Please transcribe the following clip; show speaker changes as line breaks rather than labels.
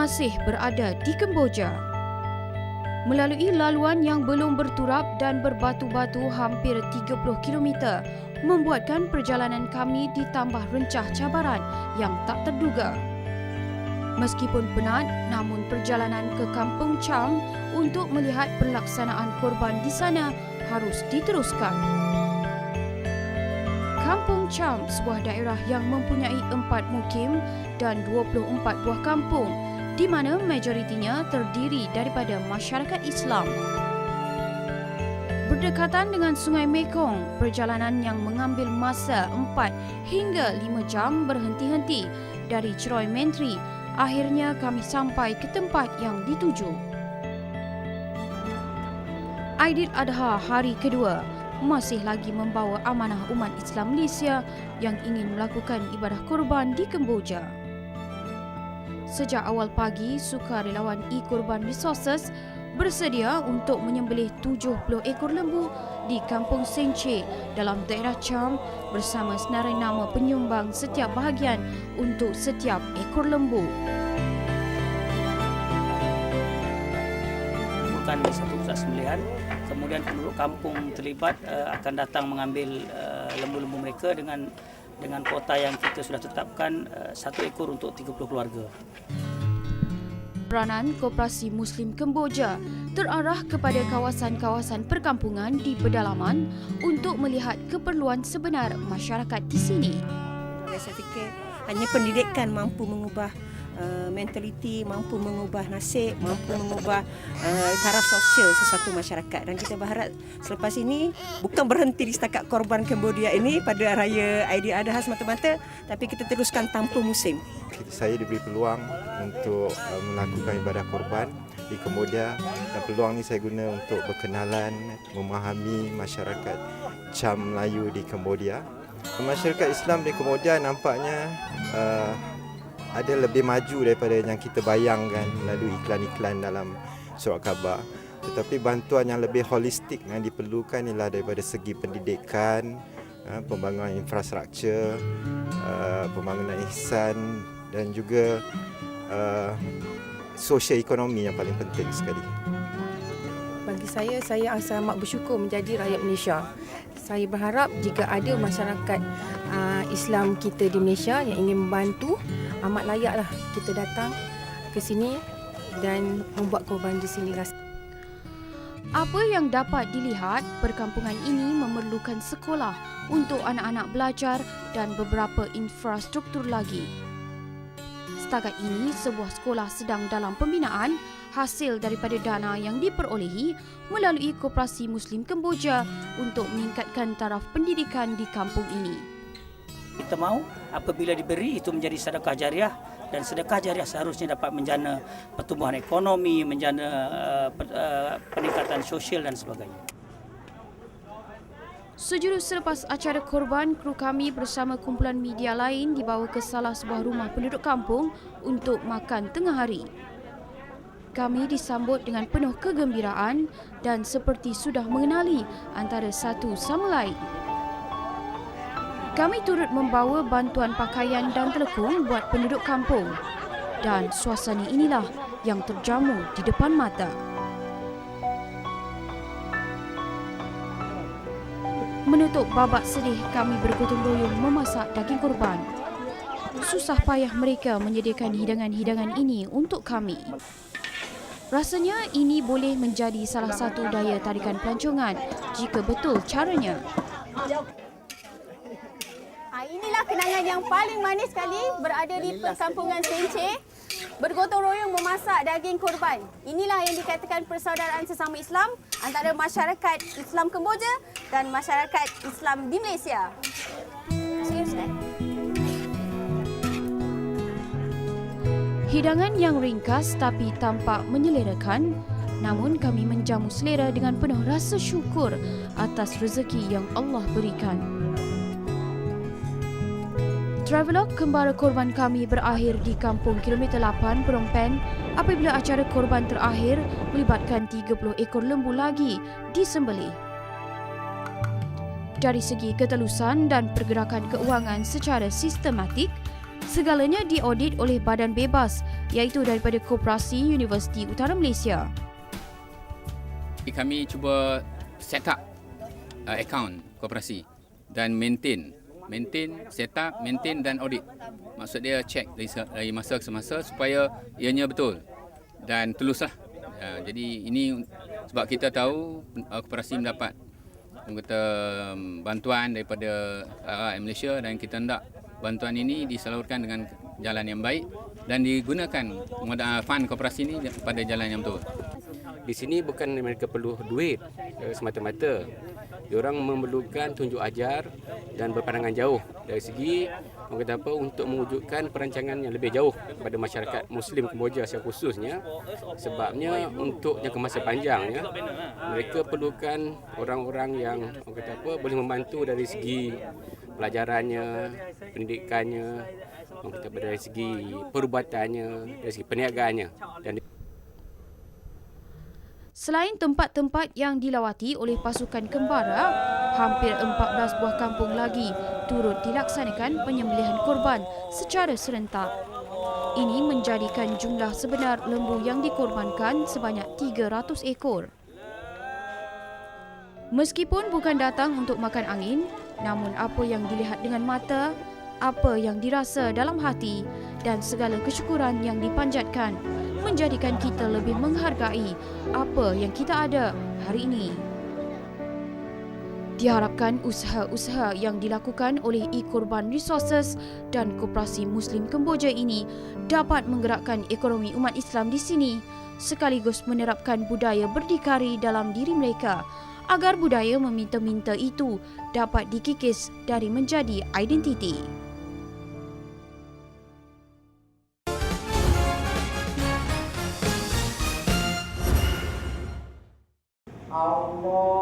masih berada di Kemboja. Melalui laluan yang belum berturap dan berbatu-batu hampir 30 km, membuatkan perjalanan kami ditambah rencah cabaran yang tak terduga. Meskipun penat, namun perjalanan ke Kampung Cham untuk melihat pelaksanaan korban di sana harus diteruskan. Kampung Cham, sebuah daerah yang mempunyai 4 mukim dan 24 buah kampung, di mana majoritinya terdiri daripada masyarakat Islam. Berdekatan dengan Sungai Mekong, perjalanan yang mengambil masa 4 hingga 5 jam berhenti-henti dari Ceroy Menteri, akhirnya kami sampai ke tempat yang dituju. Aidiladha hari kedua masih lagi membawa amanah umat Islam Malaysia yang ingin melakukan ibadah korban di Kemboja. Sejak awal pagi, sukarelawan e-Korban Resources bersedia untuk menyembelih 70 ekor lembu di Kampung Senche dalam daerah Cham bersama senarai nama penyumbang setiap bahagian untuk setiap ekor lembu.
Bukan di satu pusat sembelihan, kemudian penduduk kampung terlibat akan datang mengambil lembu-lembu mereka dengan kuota yang kita sudah tetapkan 1 ekor untuk 30 keluarga.
Peranan Koperasi Muslim Kemboja terarah kepada kawasan-kawasan perkampungan di pedalaman untuk melihat keperluan sebenar masyarakat di sini.
Saya fikir hanya pendidikan mampu mengubah mentaliti, mampu mengubah nasib, mampu mengubah taraf sosial sesuatu masyarakat. Dan kita berharap selepas ini bukan berhenti di setakat korban Cambodia ini pada Raya Aidiladha semata-mata, tapi kita teruskan tanpa musim.
Saya diberi peluang untuk melakukan ibadah korban di Cambodia, dan peluang ini saya guna untuk berkenalan, memahami masyarakat Cham Melayu di Cambodia. Masyarakat Islam di Cambodia nampaknya ada lebih maju daripada yang kita bayangkan melalui iklan-iklan dalam surat khabar. Tetapi bantuan yang lebih holistik yang diperlukan ialah daripada segi pendidikan, pembangunan infrastruktur, pembangunan ihsan dan juga sosio-ekonomi yang paling penting sekali.
Bagi saya amat bersyukur menjadi rakyat Malaysia. Saya berharap jika ada masyarakat Islam kita di Malaysia yang ingin membantu, amat layaklah kita datang ke sini dan membuat korban di sini.
Apa yang dapat dilihat, perkampungan ini memerlukan sekolah untuk anak-anak belajar dan beberapa infrastruktur lagi. Setakat ini, sebuah sekolah sedang dalam pembinaan hasil daripada dana yang diperolehi melalui Koperasi Muslim Kemboja untuk meningkatkan taraf pendidikan di kampung ini.
Kita mahu apabila diberi itu menjadi sedekah jariah, dan sedekah jariah seharusnya dapat menjana pertumbuhan ekonomi, menjana peningkatan sosial dan sebagainya.
Sejurus selepas acara korban, kru kami bersama kumpulan media lain dibawa ke salah sebuah rumah penduduk kampung untuk makan tengah hari. Kami disambut dengan penuh kegembiraan dan seperti sudah mengenali antara satu sama lain. Kami turut membawa bantuan pakaian dan telekung buat penduduk kampung, dan suasana inilah yang terjamu di depan mata. Menutup babak sedih, kami bergotong royong memasak daging korban. Susah payah mereka menyediakan hidangan-hidangan ini untuk kami. Rasanya ini boleh menjadi salah satu daya tarikan pelancongan jika betul caranya.
Inilah kenangan yang paling manis sekali berada di perkampungan Senche, bergotong royong memasak daging korban. Inilah yang dikatakan persaudaraan sesama Islam antara masyarakat Islam Kemboja dan masyarakat Islam di Malaysia.
Hidangan yang ringkas tapi tampak menyelerakan, namun kami menjamu selera dengan penuh rasa syukur atas rezeki yang Allah berikan. Travelog kembara korban kami berakhir di kampung kilometer 8 Phnom Penh apabila acara korban terakhir melibatkan 30 ekor lembu lagi disembelih. Dari segi ketelusan dan pergerakan keuangan secara sistematik, segalanya diaudit oleh Badan Bebas iaitu daripada Koperasi Universiti Utara Malaysia.
Kami cuba set up akaun koperasi dan maintain, set up, maintain dan audit. Maksud dia check dari masa ke semasa supaya ianya betul dan teluslah. Jadi ini sebab kita tahu koperasi mendapat bantuan daripada RRM Malaysia dan kita hendak bantuan ini disalurkan dengan jalan yang baik dan digunakan fund koperasi ini pada jalan yang betul.
Di sini bukan mereka perlu duit semata-mata. Diorang memerlukan tunjuk ajar dan berpandangan jauh dari segi untuk mewujudkan perancangan yang lebih jauh kepada masyarakat Muslim Kemboja secara khususnya. Sebabnya untuk jangka masa panjangnya mereka perlukan orang-orang yang boleh membantu dari segi pelajarannya, pendidikannya, dari segi perubatan,nya, dari segi perniagaannya. Dan
Selain tempat-tempat yang dilawati oleh pasukan kembara, hampir 14 buah kampung lagi turut dilaksanakan penyembelihan korban secara serentak. Ini menjadikan jumlah sebenar lembu yang dikorbankan sebanyak 300 ekor. Meskipun bukan datang untuk makan angin, namun apa yang dilihat dengan mata, apa yang dirasa dalam hati dan segala kesyukuran yang dipanjatkan menjadikan kita lebih menghargai apa yang kita ada hari ini. Diharapkan usaha-usaha yang dilakukan oleh e-Korban Resources dan Koperasi Muslim Kemboja ini dapat menggerakkan ekonomi umat Islam di sini sekaligus menerapkan budaya berdikari dalam diri mereka agar budaya meminta-minta itu dapat dikikis dari menjadi identiti.
Allah